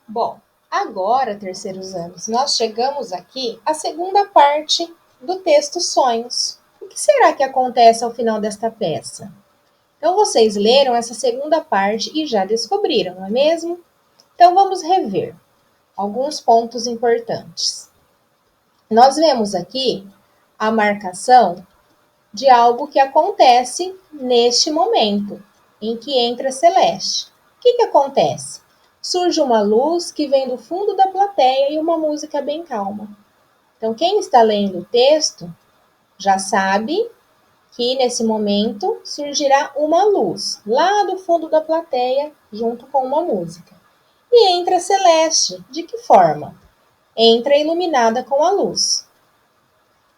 Bom, agora, terceiros anos, nós chegamos aqui à segunda parte do texto Sonhos. O que será que acontece ao final desta peça? Então, vocês leram essa segunda parte e já descobriram, não é mesmo? Então, vamos rever alguns pontos importantes. Nós vemos aqui a marcação de algo que acontece neste momento, em que entra Celeste. O que acontece? Surge uma luz que vem do fundo da plateia e uma música bem calma. Então, quem está lendo o texto já sabe que nesse momento surgirá uma luz lá do fundo da plateia, junto com uma música. E entra Celeste. De que forma? Entra iluminada com a luz,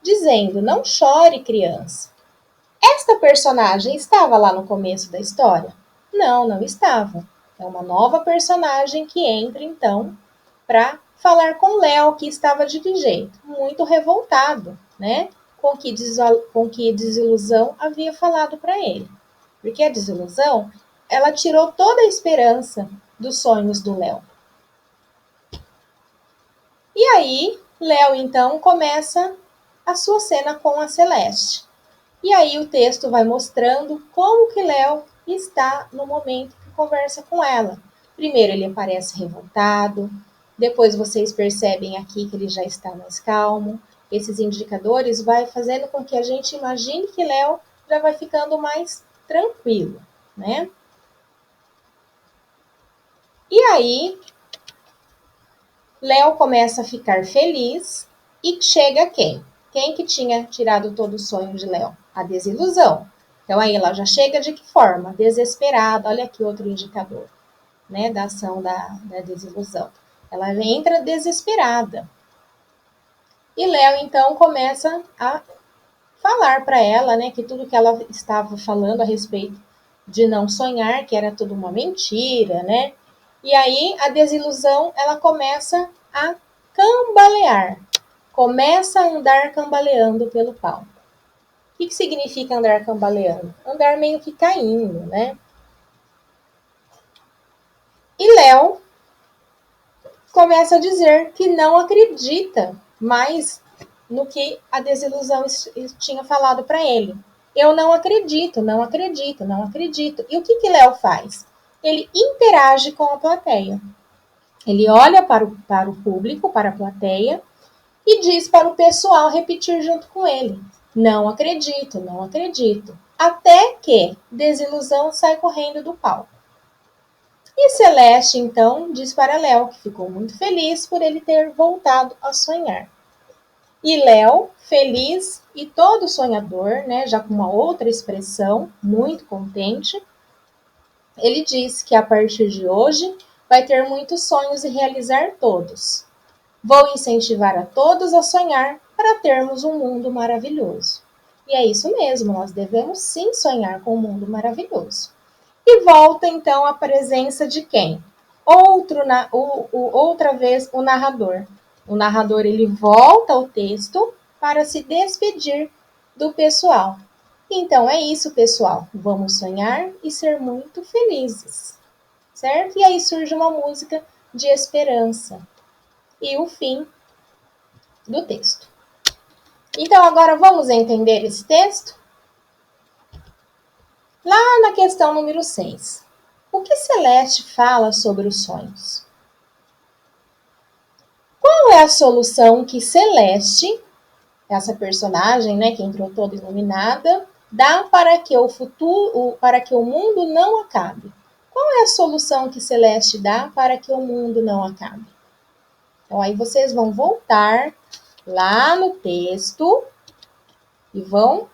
dizendo: não chore, criança. Esta personagem estava lá no começo da história? Não, não estava. É uma nova personagem que entra então para falar com Léo, que estava de que jeito? Muito revoltado, né? Com que desilusão havia falado para ele. Porque a desilusão, ela tirou toda a esperança dos sonhos do Léo. E aí, Léo então começa a sua cena com a Celeste. E aí o texto vai mostrando como que Léo está no momento que conversa com ela. Primeiro ele parece revoltado, depois vocês percebem aqui que ele já está mais calmo. Esses indicadores vai fazendo com que a gente imagine que Léo já vai ficando mais tranquilo, né? E aí Léo começa a ficar feliz e chega quem? Quem que tinha tirado todo o sonho de Léo? A desilusão. Então aí ela já chega de que forma? Desesperada. Olha aqui outro indicador, né, da ação da desilusão. Ela entra desesperada. E Léo então começa a falar para ela, né, que tudo que ela estava falando a respeito de não sonhar, que era tudo uma mentira, né? E aí a desilusão, ela começa a cambalear. Começa a andar cambaleando pelo palco. O que significa andar cambaleando? Andar meio que caindo, né? E Léo começa a dizer que não acredita mais no que a desilusão tinha falado para ele. Eu não acredito, não acredito, não acredito. E o que Léo faz? Ele interage com a plateia. Ele olha para o público, para a plateia, e diz para o pessoal repetir junto com ele: não acredito, não acredito. Até que desilusão sai correndo do palco. E Celeste, então, diz para Léo que ficou muito feliz por ele ter voltado a sonhar. E Léo, feliz e todo sonhador, né, já com uma outra expressão, muito contente, ele diz que a partir de hoje vai ter muitos sonhos e realizar todos. Vou incentivar a todos a sonhar para termos um mundo maravilhoso. E é isso mesmo, nós devemos sim sonhar com um mundo maravilhoso. E volta então a presença de quem? Outra vez o narrador. O narrador ele volta ao texto para se despedir do pessoal. Então é isso, pessoal. Vamos sonhar e ser muito felizes, certo? E aí surge uma música de esperança e o fim do texto. Então agora vamos entender esse texto? Lá na questão número 6. O que Celeste fala sobre os sonhos? Qual é a solução que Celeste, essa personagem, né, que entrou toda iluminada, dá para que o futuro, para que o mundo não acabe? Qual é a solução que Celeste dá para que o mundo não acabe? Então aí vocês vão voltar lá no texto e vão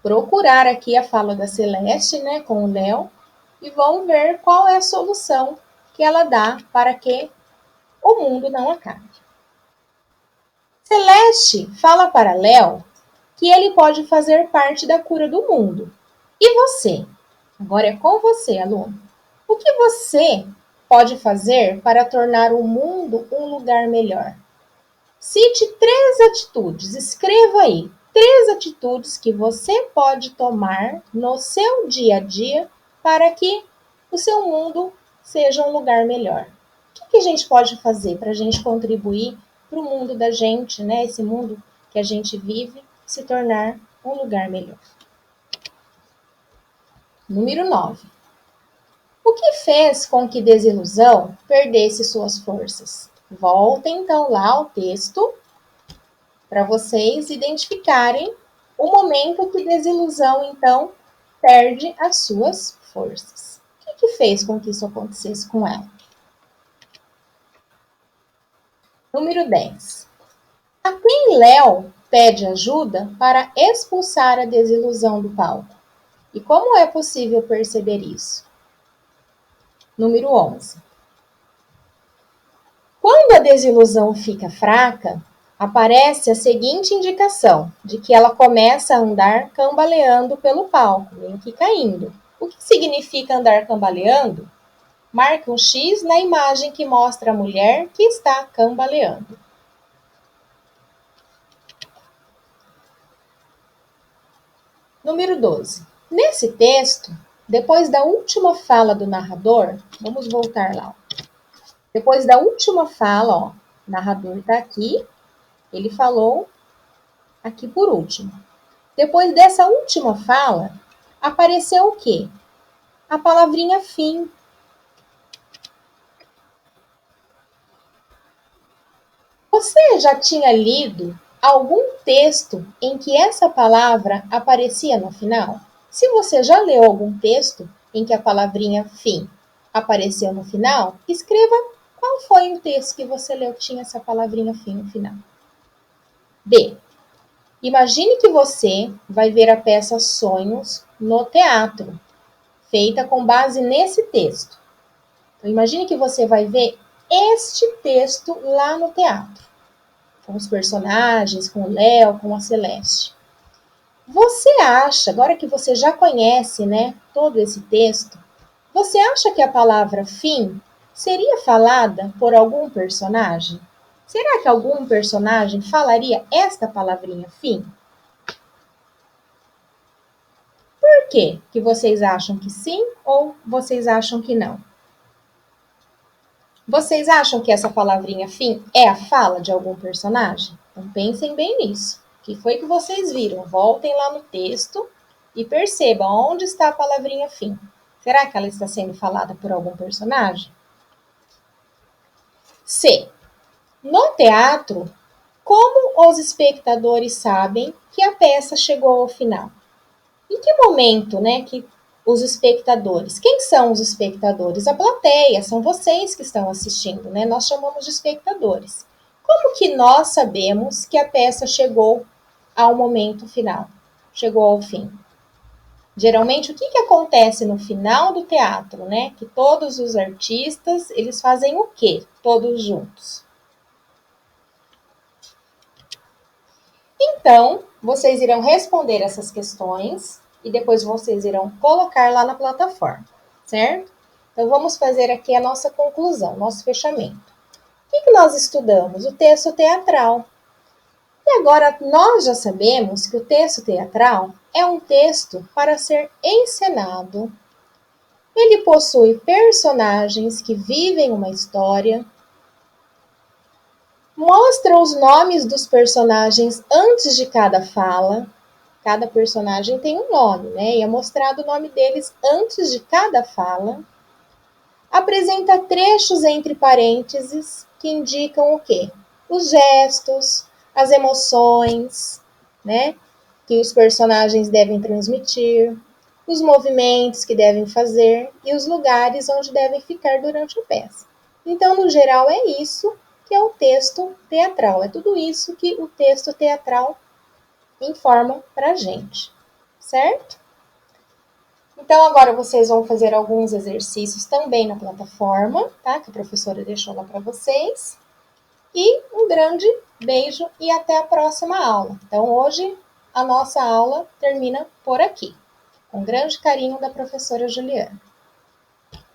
procurar aqui a fala da Celeste, né, com o Léo, e vão ver qual é a solução que ela dá para que o mundo não acabe. Celeste fala para Léo que ele pode fazer parte da cura do mundo. E você? Agora é com você, aluno. O que você pode fazer para tornar o mundo um lugar melhor? Cite 3 atitudes, escreva aí 3 atitudes que você pode tomar no seu dia a dia para que o seu mundo seja um lugar melhor. O que que a gente pode fazer para a gente contribuir para o mundo da gente, né? Esse mundo que a gente vive, se tornar um lugar melhor. Número 9. O que fez com que desilusão perdesse suas forças? Voltem então lá ao texto para vocês identificarem o momento que desilusão então perde as suas forças. O que fez com que isso acontecesse com ela? Número 10. A quem Léo pede ajuda para expulsar a desilusão do palco? E como é possível perceber isso? Número 11. Quando a desilusão fica fraca, aparece a seguinte indicação de que ela começa a andar cambaleando pelo palco, meio que caindo. O que significa andar cambaleando? Marque um X na imagem que mostra a mulher que está cambaleando. Número 12. Nesse texto, depois da última fala do narrador, vamos voltar lá. Depois da última fala, ó, o narrador está aqui, ele falou aqui por último. Depois dessa última fala, apareceu o quê? A palavrinha fim. Você já tinha lido algum texto em que essa palavra aparecia no final? Se você já leu algum texto em que a palavrinha fim apareceu no final, escreva qual foi o texto que você leu que tinha essa palavrinha fim no final. B. Imagine que você vai ver a peça Sonhos no teatro, feita com base nesse texto. Então, imagine que você vai ver este texto lá no teatro, com os personagens, com o Léo, com a Celeste. Você acha, agora que você já conhece, né, todo esse texto, você acha que a palavra fim seria falada por algum personagem? Será que algum personagem falaria esta palavrinha fim? Por quê que vocês acham que sim ou vocês acham que não? Vocês acham que essa palavrinha fim é a fala de algum personagem? Então pensem bem nisso. O que foi que vocês viram? Voltem lá no texto e percebam onde está a palavrinha fim. Será que ela está sendo falada por algum personagem? C. No teatro, como os espectadores sabem que a peça chegou ao final? Em que momento, né, que os espectadores, quem são os espectadores? A plateia, são vocês que estão assistindo, né? Nós chamamos de espectadores. Como que nós sabemos que a peça chegou ao momento final? Chegou ao fim? Geralmente, o que acontece no final do teatro, né? Que todos os artistas, eles fazem o quê? Todos juntos. Então, vocês irão responder essas questões e depois vocês irão colocar lá na plataforma, certo? Então, vamos fazer aqui a nossa conclusão, nosso fechamento. O que nós estudamos? O texto teatral. E agora, nós já sabemos que o texto teatral é um texto para ser encenado. Ele possui personagens que vivem uma história, mostra os nomes dos personagens antes de cada fala. Cada personagem tem um nome, né? E é mostrado o nome deles antes de cada fala. Apresenta trechos entre parênteses que indicam o quê? Os gestos, as emoções, né? Que os personagens devem transmitir, os movimentos que devem fazer e os lugares onde devem ficar durante a peça. Então, no geral, é isso que é o texto teatral. É tudo isso que o texto teatral informa para a gente, certo? Então, agora vocês vão fazer alguns exercícios também na plataforma, tá? Que a professora deixou lá para vocês. E um grande beijo e até a próxima aula. Então, hoje a nossa aula termina por aqui. Com grande carinho da professora Juliana.